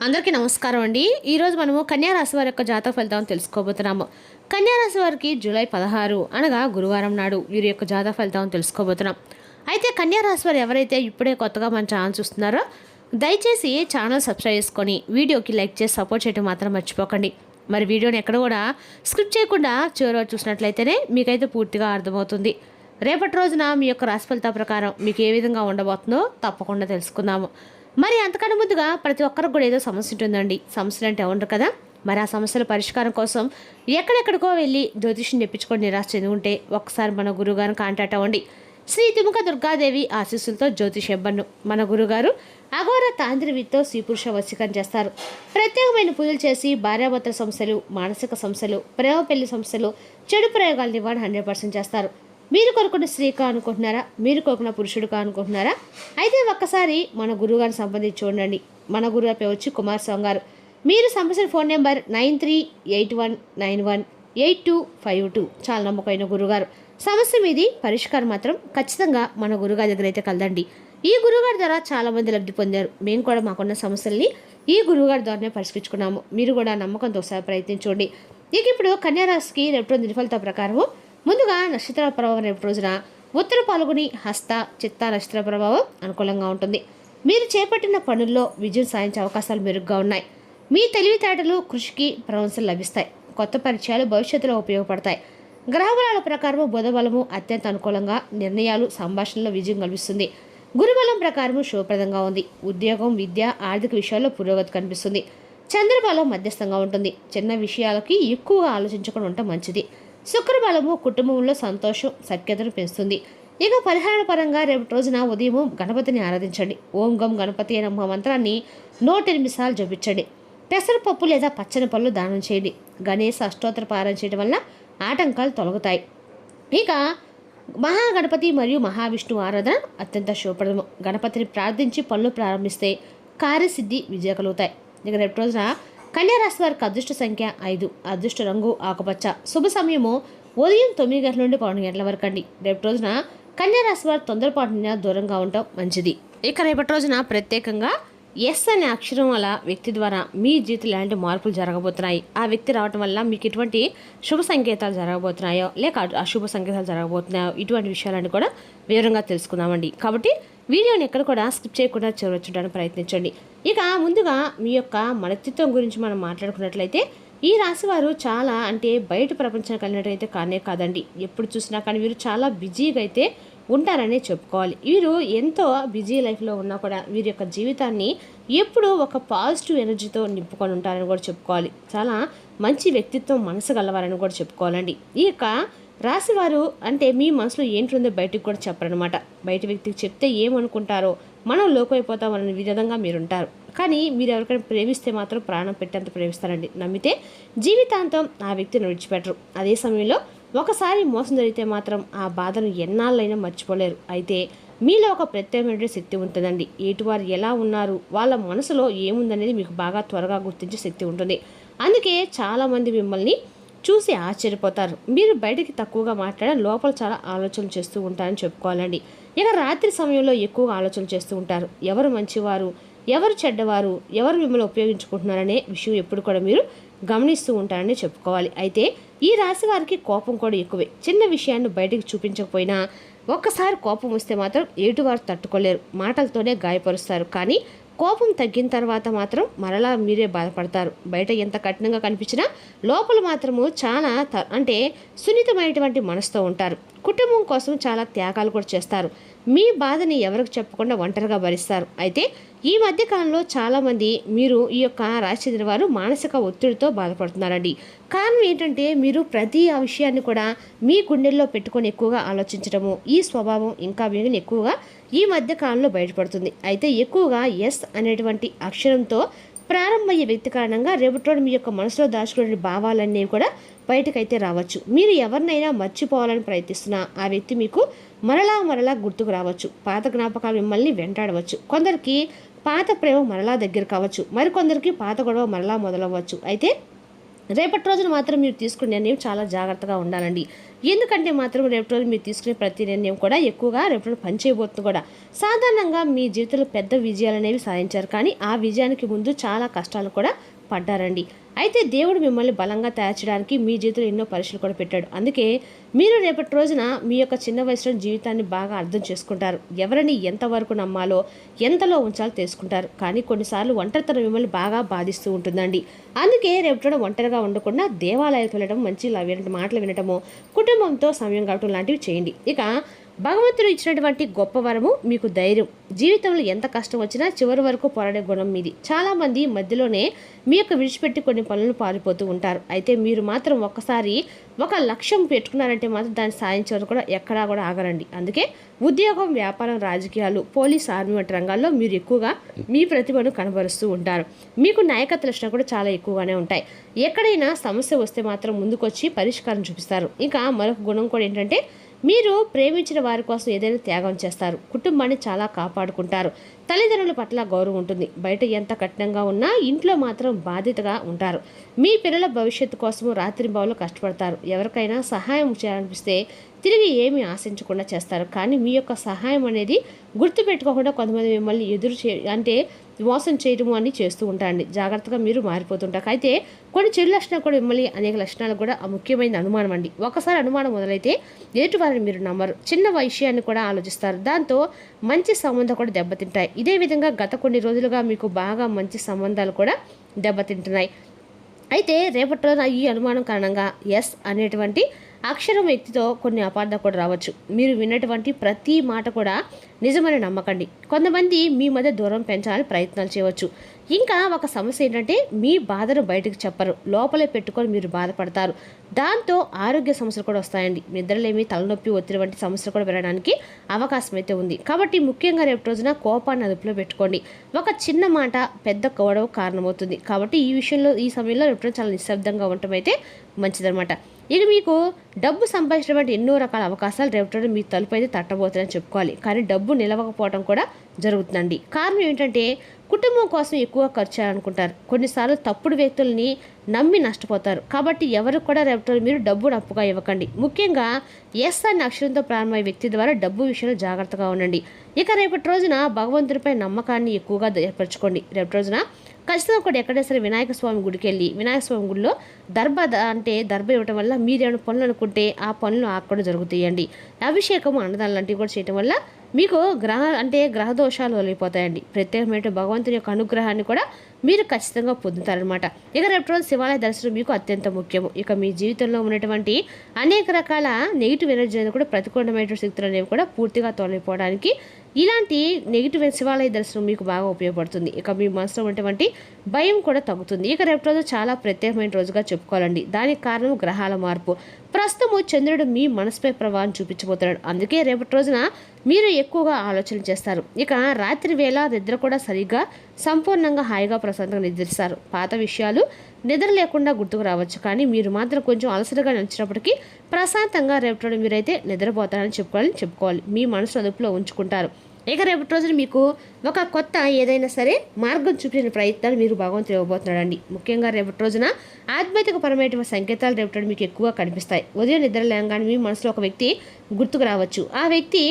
అందరికీ నమస్కారం అండి. ఈరోజు మనము కన్యా రాశి వారి యొక్క జాతక ఫలితాలను తెలుసుకోబోతున్నాము. కన్యా రాశి వారికి జూలై 16 అనగా గురువారం నాడు వీరి యొక్క జాతక ఫలితాలను తెలుసుకోబోతున్నాం. అయితే కన్యా రాశి వారు ఎవరైతే ఇప్పుడే కొత్తగా మన ఛానల్ చూస్తున్నారో దయచేసి ఛానల్ సబ్స్క్రైబ్ చేసుకొని వీడియోకి లైక్ చేసి సపోర్ట్ చేయడం మాత్రం మర్చిపోకండి. మరి వీడియోని ఎక్కడ కూడా స్క్రిప్ట్ చేయకుండా చివరి చూసినట్లయితేనే మీకైతే పూర్తిగా అర్థమవుతుంది. రేపటి రోజున మీ యొక్క రాశి ఫలితాల ప్రకారం మీకు ఏ విధంగా ఉండబోతుందో తప్పకుండా తెలుసుకుందాము. మరి అంతకన్నా ముందుగా ప్రతి ఒక్కరికి కూడా ఏదో సమస్య ఉంటుందండి. సమస్యలు అంటే ఉండరు కదా. మరి ఆ సమస్యల పరిష్కారం కోసం ఎక్కడెక్కడికో వెళ్ళి జ్యోతిష్యం తెప్పించుకొని నిరాశ చెంది ఉంటే ఒక్కసారి మన గురువుగారిని కాంటాక్ట్ అవ్వండి. శ్రీ తిముక దుర్గాదేవి ఆశీస్సులతో జ్యోతిష్యబ్బన్ను మన గురుగారు అఘోర తాంత్రివితో స్త్రీపురుష వశీకరణ చేస్తారు. ప్రత్యేకమైన పూజలు చేసి భార్యాభర్తల సమస్యలు, మానసిక సమస్యలు, ప్రేమ పెళ్లి సమస్యలు, చెడు ప్రయోగాలు నివారణ 100% చేస్తారు. మీరు కోరుకున్న స్త్రీగా అనుకుంటున్నారా? మీరు కోరుకున్న పురుషుడుగా అనుకుంటున్నారా? అయితే ఒక్కసారి మన గురువుగారిని సంబంధించి చూడండి. మన గురువు పేరు వచ్చి కుమారస్వామి గారు. మీరు సంబంధించిన ఫోన్ నెంబర్ 9381918252. చాలా నమ్మకమైన గురుగారు. సమస్య మీది పరిష్కారం మాత్రం ఖచ్చితంగా మన గురుగారి దగ్గర అయితే కలదండి. ఈ గురువుగారి ద్వారా చాలామంది లబ్ధి పొందారు. మేము కూడా మాకున్న సమస్యల్ని ఈ గురువుగారి ద్వారానే పరిష్కరించుకున్నాము. మీరు కూడా నమ్మకంతో ఒకసారి ప్రయత్నించండి. ఇక ఇప్పుడు కన్యారాశికి రేపు దినఫలిత ప్రకారము ముందుగా నక్షత్ర ప్రభావం రేపు రోజున ఉత్తర పాల్గొని హస్త చిత్త నక్షత్ర ప్రభావం అనుకూలంగా ఉంటుంది. మీరు చేపట్టిన పనుల్లో విజయం సాధించే అవకాశాలు మెరుగ్గా ఉన్నాయి. మీ తెలివితేటలు కృషికి ప్రశంసలు లభిస్తాయి. కొత్త పరిచయాలు భవిష్యత్తులో ఉపయోగపడతాయి. గ్రహబలాల ప్రకారము బుధబలము అత్యంత అనుకూలంగా నిర్ణయాలు సంభాషణలో విజయం కల్పిస్తుంది. గురుబలం ప్రకారము శుభప్రదంగా ఉంది. ఉద్యోగం, విద్య, ఆర్థిక విషయాల్లో పురోగతి కనిపిస్తుంది. చంద్రబలం మధ్యస్థంగా ఉంటుంది. చిన్న విషయాలకి ఎక్కువగా ఆలోచించకుండా ఉండటం మంచిది. శుక్రబలము కుటుంబంలో సంతోషం, సఖ్యతను పెంచుతుంది. ఇక పరిహార పరంగా రేపు రోజున ఉదయం గణపతిని ఆరాధించండి. ఓం గం గణపతి అనే మంత్రాన్ని 108 సార్లు జపించండి. పెసరపప్పు లేదా పచ్చని పళ్ళు దానం చేయండి. గణేశ అష్టోత్తర పారాయణ చేయడం వల్ల ఆటంకాలు తొలగుతాయి. ఇక మహాగణపతి మరియు మహావిష్ణువు ఆరాధన అత్యంత శుభప్రదము. గణపతిని ప్రార్థించి పనులు ప్రారంభిస్తే కార్యసిద్ధి, విజయ కలుగుతాయి. ఇక రేపు రోజున కన్యారాశి వారికి అదృష్ట సంఖ్య 5, అదృష్ట రంగు ఆకుపచ్చ, శుభ సమయము ఉదయం 9 గంటల నుండి 11 గంటల వరకు అండి. రేపు రోజున కన్యారాశి వారు తొందరపాటు దూరంగా ఉండటం మంచిది. ఇక రేపటి రోజున ప్రత్యేకంగా ఎస్ అనే అక్షరం వల్ల వ్యక్తి ద్వారా మీ జీవితంలో ఎలాంటి మార్పులు జరగబోతున్నాయి, ఆ వ్యక్తి రావటం వల్ల మీకు ఎటువంటి శుభ సంకేతాలు జరగబోతున్నాయో లేక అశుభ సంకేతాలు జరగబోతున్నాయో ఇటువంటి విషయాలన్నీ కూడా వివరంగా తెలుసుకుందామండి. కాబట్టి వీడియోని ఎక్కడ కూడా స్కిప్ చేయకుండా చూడడానికి ప్రయత్నించండి. ఇక ముందుగా మీ యొక్క మనస్తత్వం గురించి మనం మాట్లాడుకున్నట్లయితే ఈ రాశివారు చాలా అంటే బయట ప్రపంచానికి వెళ్ళినట్టయితే కానే కాదండి. ఎప్పుడు చూసినా కానీ వీరు చాలా బిజీగా అయితే ఉంటారనే చెప్పుకోవాలి. వీరు ఎంతో బిజీ లైఫ్లో ఉన్నా కూడా వీరి యొక్క జీవితాన్ని ఎప్పుడూ ఒక పాజిటివ్ ఎనర్జీతో నింపుకొని ఉంటారని కూడా చెప్పుకోవాలి. చాలా మంచి వ్యక్తిత్వం, మనసు గలవారని కూడా చెప్పుకోవాలండి. ఈ యొక్క రాశివారు అంటే మీ మనసులో ఏంటుందో బయటకు కూడా చెప్పరనమాట. బయట వ్యక్తికి చెప్తే ఏమనుకుంటారో మనం లోకమైపోతామన్న విధంగా మీరుంటారు. కానీ మీరు ఎవరికైనా ప్రేమిస్తే మాత్రం ప్రాణం పెట్టేంత ప్రేమిస్తారండి. నమ్మితే జీవితాంతం ఆ వ్యక్తిని విడిచిపెట్టరు. అదే సమయంలో ఒకసారి మోసం జరిగితే మాత్రం ఆ బాధను ఎన్నాళ్ళైనా మర్చిపోలేరు. అయితే మీలో ఒక ప్రత్యేకమైన శక్తి ఉంటుందండి. ఎటువారు ఎలా ఉన్నారు, వాళ్ళ మనసులో ఏముందనేది మీకు బాగా త్వరగా గుర్తించే శక్తి ఉంటుంది. అందుకే చాలామంది మిమ్మల్ని చూసి ఆశ్చర్యపోతారు. మీరు బయటికి తక్కువగా మాట్లాడే లోపల చాలా ఆలోచనలు చేస్తూ ఉంటారని చెప్పుకోవాలండి. ఇక రాత్రి సమయంలో ఎక్కువగా ఆలోచనలు చేస్తూ ఉంటారు. ఎవరు మంచివారు, ఎవరు చెడ్డవారు, ఎవరు మిమ్మల్ని ఉపయోగించుకుంటున్నారనే విషయం ఎప్పుడు కూడా మీరు గమనిస్తూ ఉంటారని చెప్పుకోవాలి. అయితే ఈ రాశి వారికి కోపం కూడా ఎక్కువే. చిన్న విషయాన్ని బయటకు చూపించకపోయినా ఒక్కసారి కోపం వస్తే మాత్రం ఎటువారు తట్టుకోలేరు. మాటలతోనే గాయపరుస్తారు. కానీ కోపం తగ్గిన తర్వాత మాత్రం మరలా మీరే బాధపడతారు. బయట ఎంత కఠినంగా కనిపించినా లోపల మాత్రము చాలా అంటే సున్నితమైనటువంటి మనసుతో ఉంటారు. కుటుంబం కోసం చాలా త్యాగాలు కూడా చేస్తారు. మీ బాధని ఎవరికి చెప్పకుండా ఒంటరిగా భరిస్తారు. అయితే ఈ మధ్యకాలంలో చాలామంది మీరు ఈ యొక్క రాశి చెందిన వారు మానసిక ఒత్తిడితో బాధపడుతున్నారండి. కారణం ఏంటంటే మీరు ప్రతి ఆ విషయాన్ని కూడా మీ గుండెల్లో పెట్టుకొని ఎక్కువగా ఆలోచించడము, ఈ స్వభావం ఇంకా మీకు ఎక్కువగా ఈ మధ్యకాలంలో బయటపడుతుంది. అయితే ఎక్కువగా ఎస్ అనేటువంటి అక్షరంతో ప్రారంభమయ్యే వ్యక్తి కారణంగా రేపటి మీ యొక్క మనసులో దాచుకునే భావాలన్నీ కూడా బయటకైతే రావచ్చు. మీరు ఎవరినైనా మర్చిపోవాలని ప్రయత్నిస్తున్నా ఆ వ్యక్తి మీకు మరలా గుర్తుకు రావచ్చు. పాత జ్ఞాపకాలు మిమ్మల్ని వెంటాడవచ్చు. కొందరికి పాత ప్రేమ మరలా దగ్గర కావచ్చు, మరికొందరికి పాత గొడవ మరలా మొదలవ్వచ్చు. అయితే రేపటి రోజున మాత్రం మీరు తీసుకునే నిర్ణయం చాలా జాగ్రత్తగా ఉండాలండి. ఎందుకంటే మాత్రం రేపు రోజు మీరు తీసుకునే ప్రతి నిర్ణయం కూడా ఎక్కువగా రేపు రోజు పనిచేయబోతుంది కూడా. సాధారణంగా మీ జీవితంలో పెద్ద విజయాలు అనేవి సాధించారు, కానీ ఆ విజయానికి ముందు చాలా కష్టాలు కూడా పడ్డారండి. అయితే దేవుడు మిమ్మల్ని బలంగా తయారు చేయడానికి మీ జీవితంలో ఎన్నో పరీక్షలు కూడా పెట్టాడు. అందుకే మీరు రేపటి రోజున మీ యొక్క చిన్న వయసులో జీవితాన్ని బాగా అర్థం చేసుకుంటారు. ఎవరిని ఎంతవరకు నమ్మాలో, ఎంతలో ఉంచాలో తెలుసుకుంటారు. కానీ కొన్నిసార్లు ఒంటరితనం మిమ్మల్ని బాగా బాధిస్తూ ఉంటుందండి. అందుకే రేపటి ఒంటరిగా ఉండకుండా దేవాలయాలకు వెళ్ళడం, మంచి మాటలు వినటము, కుటుంబంతో సమయం గడపడం లాంటివి చేయండి. ఇక భగవంతుడు ఇచ్చినటువంటి గొప్ప వరము మీకు ధైర్యం. జీవితంలో ఎంత కష్టం వచ్చినా చివరి వరకు పోరాడే గుణం మీది. చాలామంది మధ్యలోనే మీ యొక్క విడిచిపెట్టి కొన్ని పనులను పారిపోతూ ఉంటారు. అయితే మీరు మాత్రం ఒక్కసారి ఒక లక్ష్యం పెట్టుకున్నారంటే మాత్రం దాన్ని సాధించే వరకు కూడా ఎక్కడా కూడా ఆగరండి. అందుకే ఉద్యోగం, వ్యాపారం, రాజకీయాలు, పోలీస్, ఆర్మీ వంటి రంగాల్లో మీరు ఎక్కువగా మీ ప్రతిభను కనబరుస్తూ ఉంటారు. మీకు నాయకత్వ లక్షణాలు కూడా చాలా ఎక్కువగానే ఉంటాయి. ఎక్కడైనా సమస్య వస్తే మాత్రం ముందుకొచ్చి పరిష్కారం చూపిస్తారు. ఇంకా మరొక గుణం కూడా ఏంటంటే మీరు ప్రేమించిన వారి కోసం ఏదైనా త్యాగం చేస్తారు. కుటుంబాన్ని చాలా కాపాడుకుంటారు. తల్లిదండ్రుల పట్ల గౌరవం ఉంటుంది. బయట ఎంత కఠినంగా ఉన్నా ఇంట్లో మాత్రం బాధ్యతగా ఉంటారు. మీ పిల్లల భవిష్యత్తు కోసము రాత్రింబవళ్ళు కష్టపడతారు. ఎవరికైనా సహాయం చేయాలనిపిస్తే తిరిగి ఏమీ ఆశించకుండా చేస్తారు. కానీ మీ యొక్క సహాయం అనేది గుర్తుపెట్టుకోకుండా కొంతమంది మిమ్మల్ని అంటే మోసం చేయడము అని చేస్తూ ఉంటారండి. జాగ్రత్తగా మీరు మారిపోతుంటారు. అయితే కొన్ని చెడు లక్షణాలు కూడా మిమ్మల్ని అనేక లక్షణాలు కూడా ముఖ్యమైన అనుమానం అండి. ఒకసారి అనుమానం మొదలైతే ఎదుటివారిని మీరు నమ్మరు. చిన్న విషయాన్ని కూడా ఆలోచిస్తారు. దాంతో మంచి సంబంధాలు కూడా దెబ్బతింటాయి. ఇదే విధంగా గత కొన్ని రోజులుగా మీకు బాగా మంచి సంబంధాలు కూడా దెబ్బతింటున్నాయి. అయితే రేపటి రోజున ఈ అనుమానం కారణంగా ఎస్ అనేటువంటి అక్షరం వ్యక్తితో కొన్ని అపార్థాలు కూడా రావచ్చు. మీరు విన్నటువంటి ప్రతి మాట కూడా నిజమని నమ్మకండి. కొంతమంది మీ మధ్య దూరం పెంచాలని ప్రయత్నాలు చేయవచ్చు. ఇంకా ఒక సమస్య ఏంటంటే మీ బాధను బయటకు చెప్పరు, లోపలే పెట్టుకొని మీరు బాధపడతారు. దాంతో ఆరోగ్య సమస్యలు కూడా వస్తాయండి. నిద్రలేమి, తలనొప్పి, ఒత్తిడి వంటి సమస్యలు కూడా పెరగడానికి అవకాశం అయితే ఉంది. కాబట్టి ముఖ్యంగా రేపు రోజున కోపాన్ని అదుపులో పెట్టుకోండి. ఒక చిన్న మాట పెద్ద గొడవ కారణమవుతుంది. కాబట్టి ఈ విషయంలో ఈ సమయంలో రేపు రోజు చాలా నిశ్శబ్దంగా ఉండటం అయితే మంచిదన్నమాట. ఇక మీకు డబ్బు సంపాదించినటువంటి ఎన్నో రకాల అవకాశాలు రేపటి మీ తలుపు అయితే తట్టబోతుందని చెప్పుకోవాలి. కానీ డబ్బు నిలవకపోవడం కూడా జరుగుతుందండి. కారణం ఏంటంటే కుటుంబం కోసం ఎక్కువ ఖర్చు చేయాలనుకుంటారు. కొన్నిసార్లు తప్పుడు వ్యక్తుల్ని నమ్మి నష్టపోతారు. కాబట్టి ఎవరికి కూడా రేపటి మీరు డబ్బును అప్పుగా ఇవ్వకండి. ముఖ్యంగా ఎస్ అనే అక్షరంతో ప్రారంభమయ్యే వ్యక్తి ద్వారా డబ్బు విషయంలో జాగ్రత్తగా ఉండండి. ఇక రేపటి రోజున భగవంతుడిపై నమ్మకాన్ని ఎక్కువగా ఏర్పరచుకోండి. రేపటి రోజున ఖచ్చితంగా కూడా ఎక్కడైనా సరే వినాయక స్వామి గుడికి వెళ్ళి వినాయక స్వామి గుడిలో దర్భ ఇవ్వటం వల్ల మీరేమైనా పనులు అనుకుంటే ఆ పనులు ఆకుండా జరుగుతాయండి. అభిషేకము, అన్నదానం లాంటివి కూడా చేయటం వల్ల మీకు గ్రహ దోషాలు వదిలిపోతాయండి. ప్రత్యేకమైన భగవంతుని యొక్క అనుగ్రహాన్ని కూడా మీరు ఖచ్చితంగా పొందుతారనమాట. ఇక రేపు రోజు శివాలయ దర్శనం మీకు అత్యంత ముఖ్యము. ఇక మీ జీవితంలో ఉన్నటువంటి అనేక రకాల నెగిటివ్ ఎనర్జీ అనేది కూడా ప్రతికూలమైన శక్తులు అనేవి కూడా పూర్తిగా తొలగిపోవడానికి ఇలాంటి నెగిటివ్ శివాలయ దర్శనం మీకు బాగా ఉపయోగపడుతుంది. ఇక మీ మనసులో ఉన్నటువంటి భయం కూడా తగ్గుతుంది. ఇక రేపు రోజు చాలా ప్రత్యేకమైన రోజుగా చెప్పుకోవాలండి. దానికి కారణం గ్రహాల మార్పు. ప్రస్తుతము చంద్రుడు మీ మనసుపై ప్రభావం చూపించబోతున్నాడు. అందుకే రేపటి రోజున మీరు ఎక్కువగా ఆలోచనలు చేస్తారు. ఇక రాత్రి వేళ నిద్ర కూడా సరిగ్గా సంపూర్ణంగా హాయిగా ప్రశాంతంగా నిద్రిస్తారు. పాత విషయాలు నిద్ర లేకుండా గుర్తుకు రావచ్చు, కానీ మీరు మాత్రం కొంచెం అలసటగా నచ్చినప్పటికీ ప్రశాంతంగా రేపటి మీరైతే నిద్రపోతారని చెప్పుకోవాలి. మీ మనసు అదుపులో ఉంచుకుంటారు. ఇక రేపటి రోజున మీకు ఒక కొత్త ఏదైనా సరే మార్గం చూపించిన ప్రయత్నాలు మీరు భగవంతుడు ఇవ్వబోతున్నాడండి. ముఖ్యంగా రేపటి రోజున ఆధ్యాత్మికపరమైన సంకేతాలు రేపటి మీకు ఎక్కువగా కనిపిస్తాయి. ఉదయం నిద్ర లేగానే మీ మనసులో ఒక వ్యక్తి గుర్తుకు రావచ్చు. ఆ వ్యక్తి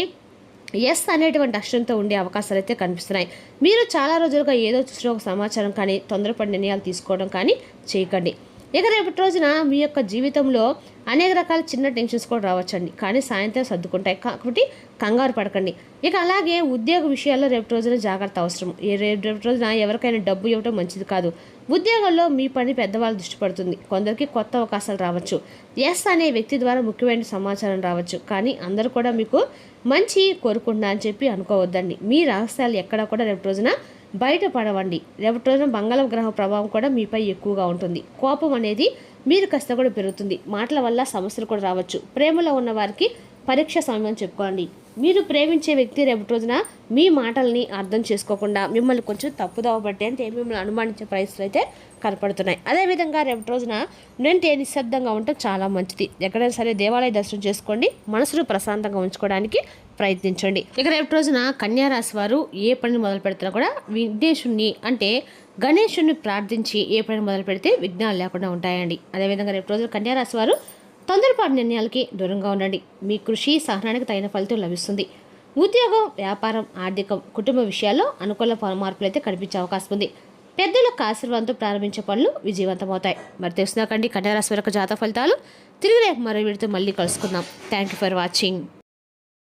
ఎస్ అనేటువంటి అక్షరంతో ఉండే అవకాశాలు అయితే కనిపిస్తున్నాయి. మీరు చాలా రోజులుగా ఏదో చూసిన ఒక సమాచారం కానీ తొందరపడి నిర్ణయాలు తీసుకోవడం కానీ చేయకండి. ఇక రేపటి రోజున మీ యొక్క జీవితంలో అనేక రకాల చిన్న టెన్షన్స్ కూడా రావచ్చండి, కానీ సాయంత్రం సర్దుకుంటాయి. కాబట్టి కంగారు పడకండి. ఇక అలాగే ఉద్యోగ విషయాల్లో రేపటి రోజున జాగ్రత్త అవసరం. రేపటి రోజున ఎవరికైనా డబ్బు ఇవ్వడం మంచిది కాదు. ఉద్యోగంలో మీ పని పెద్దవాళ్ళు దృష్టి పడుతుంది. కొందరికి కొత్త అవకాశాలు రావచ్చు. ఎస్ అనే వ్యక్తి ద్వారా ముఖ్యమైన సమాచారం రావచ్చు, కానీ అందరూ కూడా మీకు మంచి కోరుకుంటున్నా అని చెప్పి అనుకోవద్దండి. మీ రహస్యాలు ఎక్కడా కూడా రేపటి రోజున బయటపడవండి. రేపటి రోజున బంగాళం గ్రహ ప్రభావం కూడా మీపై ఎక్కువగా ఉంటుంది. కోపం అనేది మీరు కాస్త కూడా పెరుగుతుంది. మాటల వల్ల సమస్యలు కూడా రావచ్చు. ప్రేమలో ఉన్న వారికి పరీక్ష సమయం చెప్పుకోండి. మీరు ప్రేమించే వ్యక్తి రేపటి రోజున మీ మాటల్ని అర్థం చేసుకోకుండా మిమ్మల్ని కొంచెం తప్పుదోవ పట్టి అంటే మిమ్మల్ని అనుమానించే పరిస్థితులు అయితే కనపడుతున్నాయి. అదేవిధంగా రేపటి రోజున నిశ్శబ్దంగా ఉండటం చాలా మంచిది. ఎక్కడైనా సరే దేవాలయ దర్శనం చేసుకోండి. మనసును ప్రశాంతంగా ఉంచుకోవడానికి ప్రయత్నించండి. ఇక రేపటి రోజున కన్యా రాశి వారు ఏ పనిని మొదలు పెడుతున్నా కూడా విఘ్నేశుణ్ణి అంటే గణేశుణ్ణి ప్రార్థించి ఏ పని మొదలు పెడితే విఘ్నాలు లేకుండా ఉంటాయండి. అదేవిధంగా రేపు రోజున కన్యా రాశి వారు తొందరపాటు నిర్ణయాలకి దూరంగా ఉండండి. మీ కృషి సహనానికి తగిన ఫలితం లభిస్తుంది. ఉద్యోగం, వ్యాపారం, ఆర్థికం, కుటుంబ విషయాల్లో అనుకూల మార్పులు అయితే కనిపించే అవకాశం ఉంది. పెద్దలకు ఆశీర్వాదంతో ప్రారంభించే పనులు విజయవంతమవుతాయి. మరి తెలుసునాకండి కన్యా రాశి వరకు జాతక ఫలితాలు. తిరిగి రేపు మరో వీడితో మళ్ళీ కలుసుకుందాం. Thank you for watching.